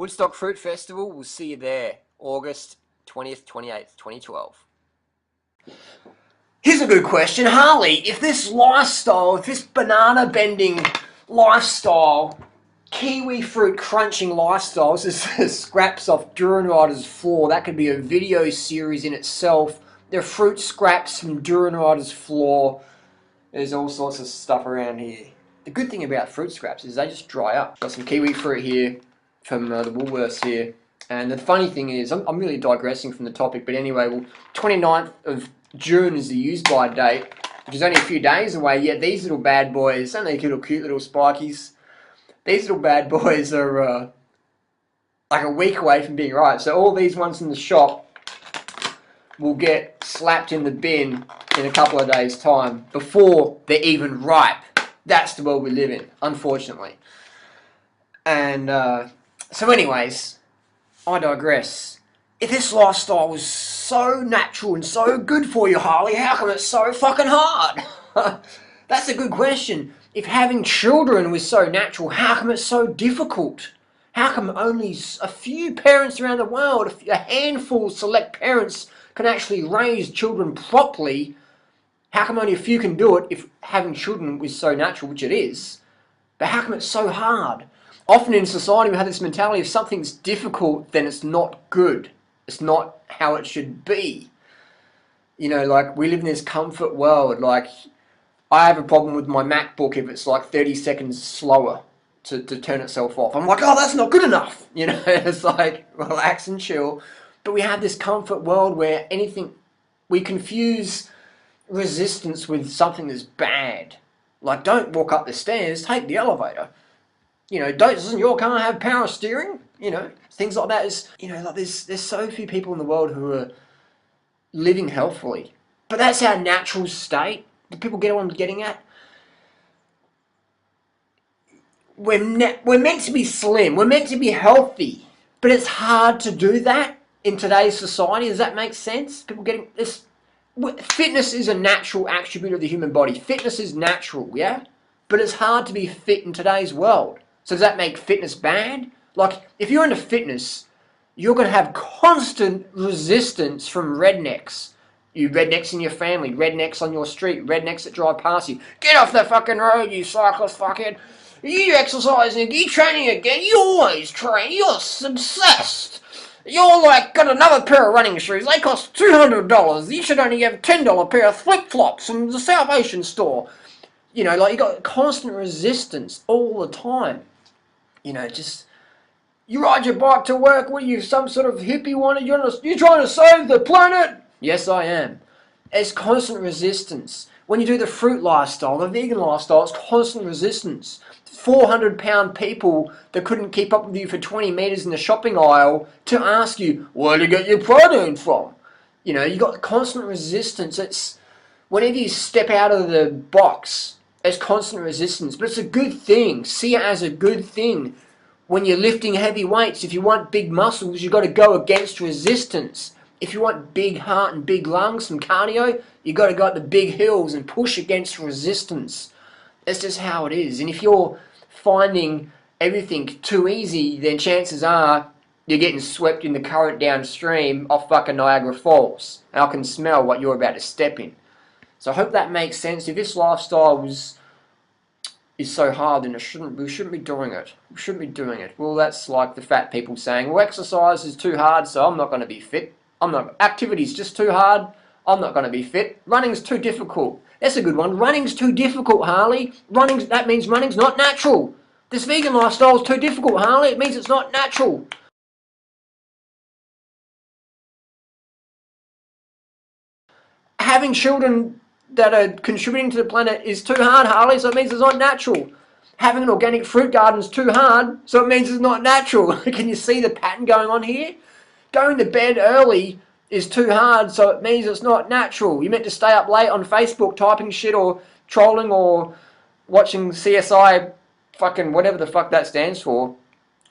Woodstock Fruit Festival, we'll see you there, August 20th, 28th, 2012. Here's a good question, Harley. If this lifestyle, if this banana bending lifestyle, kiwi fruit crunching lifestyle, this is scraps off Durianrider's floor, that could be a video series in itself. There are fruit scraps from Durianrider's floor. There's all sorts of stuff around here. The good thing about fruit scraps is they just dry up. Got some kiwi fruit here from the Woolworths here. And the funny thing is, I'm really digressing from the topic, but anyway, well, 29th of June is the use-by date, which is only a few days away, yet these little bad boys, aren't they cute little spikies? These little bad boys are like a week away from being ripe. So all these ones in the shop will get slapped in the bin in a couple of days' time before they're even ripe. That's the world we live in, unfortunately. And so anyways, I digress. If this lifestyle was so natural and so good for you, Harley, how come it's so fucking hard? That's a good question. If having children was so natural, how come it's so difficult? How come only a few parents around the world, a handful of select parents, can actually raise children properly? How come only a few can do it if having children was so natural, which it is? But how come it's so hard? Often in society we have this mentality, if something's difficult, then it's not good. It's not how it should be. You know, like, we live in this comfort world. Like, I have a problem with my MacBook if it's like 30 seconds slower to turn itself off. I'm like, oh, that's not good enough. You know, it's like, relax and chill. But we have this comfort world where we confuse resistance with something that's bad. Like, don't walk up the stairs, take the elevator. You know, doesn't your car have power steering? You know, things like that. Is, you know, like, there's so few people in the world who are living healthfully. But that's our natural state. Do people get what I'm getting at? We're meant to be slim. We're meant to be healthy. But it's hard to do that in today's society. Does that make sense? People getting this. Fitness is a natural attribute of the human body. Fitness is natural, yeah? But it's hard to be fit in today's world. So does that make fitness bad? Like, if you're into fitness, you're going to have constant resistance from rednecks. You rednecks in your family, rednecks on your street, rednecks that drive past you. Get off the fucking road, you cyclist fuckhead. You exercising, you training again, you always train, you're obsessed. You're like, got another pair of running shoes, they cost $200. You should only have a $10 pair of flip-flops from the Salvation store. You know, like, you got constant resistance all the time. You know, just, you ride your bike to work, what are you, some sort of hippie wanted? You're trying to save the planet? Yes, I am. It's constant resistance. When you do the fruit lifestyle, the vegan lifestyle, it's constant resistance. 400-pound people that couldn't keep up with you for 20 metres in the shopping aisle to ask you, where do you get your protein from? You know, you got constant resistance. It's, whenever you step out of the box, it's constant resistance. But it's a good thing. See it as a good thing. When you're lifting heavy weights, if you want big muscles, you've got to go against resistance. If you want big heart and big lungs, some cardio, you've got to go up the big hills and push against resistance. That's just how it is. And if you're finding everything too easy, then chances are you're getting swept in the current downstream off fucking Niagara Falls. And I can smell what you're about to step in. So I hope that makes sense. If this lifestyle is so hard, then we shouldn't be doing it. We shouldn't be doing it. Well, that's like the fat people saying, well, exercise is too hard, so I'm not going to be fit. Activity's just too hard, I'm not going to be fit. Running's too difficult. That's a good one. Running's too difficult, Harley. That means running's not natural. This vegan lifestyle's too difficult, Harley. It means it's not natural. Having children that are contributing to the planet is too hard, Harley, so it means it's not natural. Having an organic fruit garden is too hard, so it means it's not natural. Can you see the pattern going on here? Going to bed early is too hard, so it means it's not natural. You're meant to stay up late on Facebook typing shit or trolling or watching CSI, fucking whatever the fuck that stands for.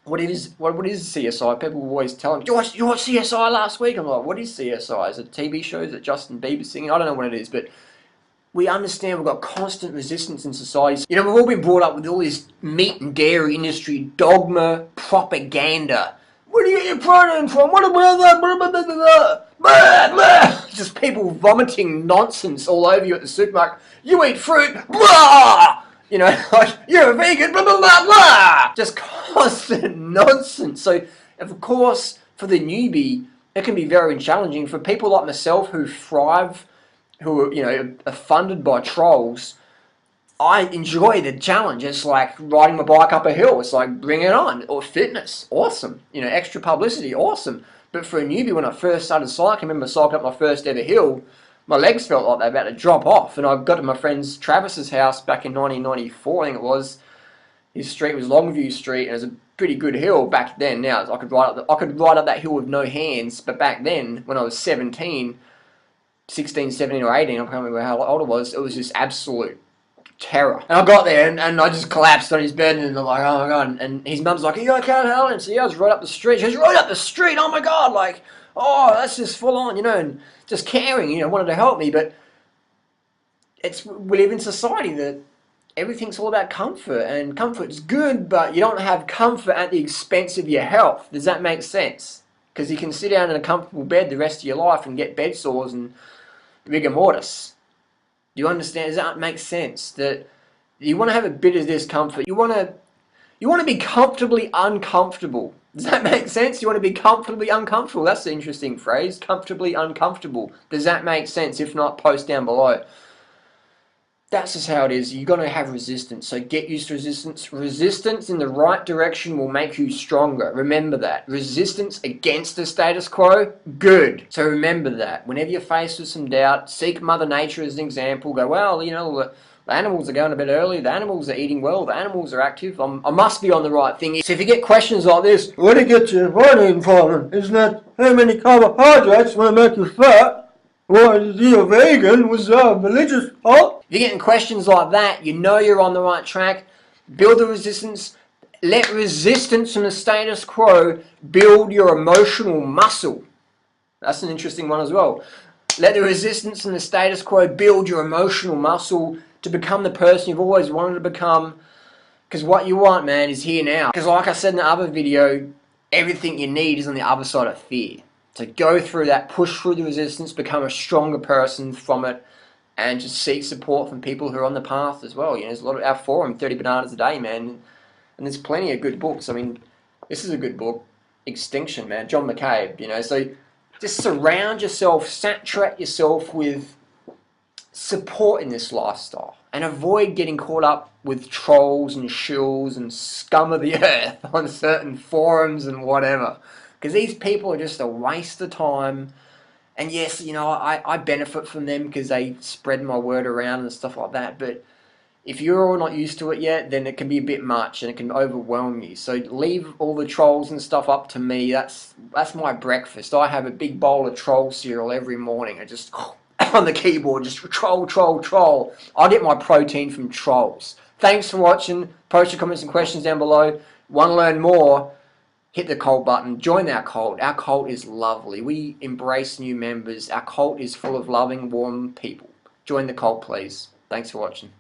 What is CSI? People always tell me, you watched CSI last week? I'm like, what is CSI? Is it a TV show? Is it Justin Bieber singing? I don't know what it is, but we understand we've got constant resistance in society. You know, we've all been brought up with all this meat and dairy industry dogma propaganda. Where do you get your protein from? What about that? Blah, blah, blah, blah, blah, blah. Just people vomiting nonsense all over you at the supermarket. You eat fruit, blah! You know, like, you're a vegan, blah, blah, blah, blah! Just constant nonsense. So, of course, for the newbie, it can be very challenging. For people like myself who thrive, who are, you know, are funded by trolls, I enjoy the challenge. It's like riding my bike up a hill. It's like, bring it on. Or fitness, awesome. You know, extra publicity, awesome. But for a newbie, when I first started cycling, I remember cycling up my first ever hill, my legs felt like they were about to drop off. And I got to my friend Travis's house back in 1994, I think it was. His street was Longview Street, and it was a pretty good hill back then. Now I could ride up that hill with no hands, but back then, when I was 17, 16, 17 or 18, I can't remember how old I was, it was just absolute terror. And I got there and I just collapsed on his bed and I'm like, oh my god. And his mum's like, are you okay, Helen? So yeah, I was right up the street. She was right up the street. Oh my god, like, oh, that's just full on, you know, and just caring, you know, wanted to help me. But we live in society that everything's all about comfort, and comfort's good, but you don't have comfort at the expense of your health. Does that make sense? Because you can sit down in a comfortable bed the rest of your life and get bed sores and rigor mortis. Do you understand? Does that make sense? That you want to have a bit of discomfort. You want to be comfortably uncomfortable. Does that make sense? You want to be comfortably uncomfortable. That's the interesting phrase. Comfortably uncomfortable. Does that make sense? If not, post down below. That's just how it is. You're going to have resistance. So get used to resistance. Resistance in the right direction will make you stronger. Remember that. Resistance against the status quo, good. So remember that. Whenever you're faced with some doubt, seek Mother Nature as an example. Go, well, you know, the animals are going a bit early. The animals are eating well. The animals are active. I must be on the right thing. So if you get questions like this, where do you get your protein from? Isn't that how many carbohydrates will make you fat? Well, is he a vegan? Was religious? Huh? If you're getting questions like that, you know you're on the right track. Build the resistance. Let resistance from the status quo build your emotional muscle. That's an interesting one as well. Let the resistance from the status quo build your emotional muscle to become the person you've always wanted to become. Because what you want, man, is here now. Because like I said in the other video, everything you need is on the other side of fear. So go through that, push through the resistance, become a stronger person from it, and just seek support from people who are on the path as well. You know, there's a lot of our forum, 30 Bananas a Day, man, and there's plenty of good books. I mean, this is a good book, Extinction, man, John McCabe. You know, so just surround yourself, saturate yourself with support in this lifestyle, and avoid getting caught up with trolls and shills and scum of the earth on certain forums and whatever. Because these people are just a waste of time. And yes, you know, I benefit from them because they spread my word around and stuff like that. But if you're not used to it yet, then it can be a bit much and it can overwhelm you. So leave all the trolls and stuff up to me. That's my breakfast. I have a big bowl of troll cereal every morning. I just, on the keyboard, just troll, troll, troll. I get my protein from trolls. Thanks for watching. Post your comments and questions down below. Want to learn more? Hit the cult button, join our cult. Our cult is lovely. We embrace new members. Our cult is full of loving, warm people. Join the cult, please. Thanks for watching.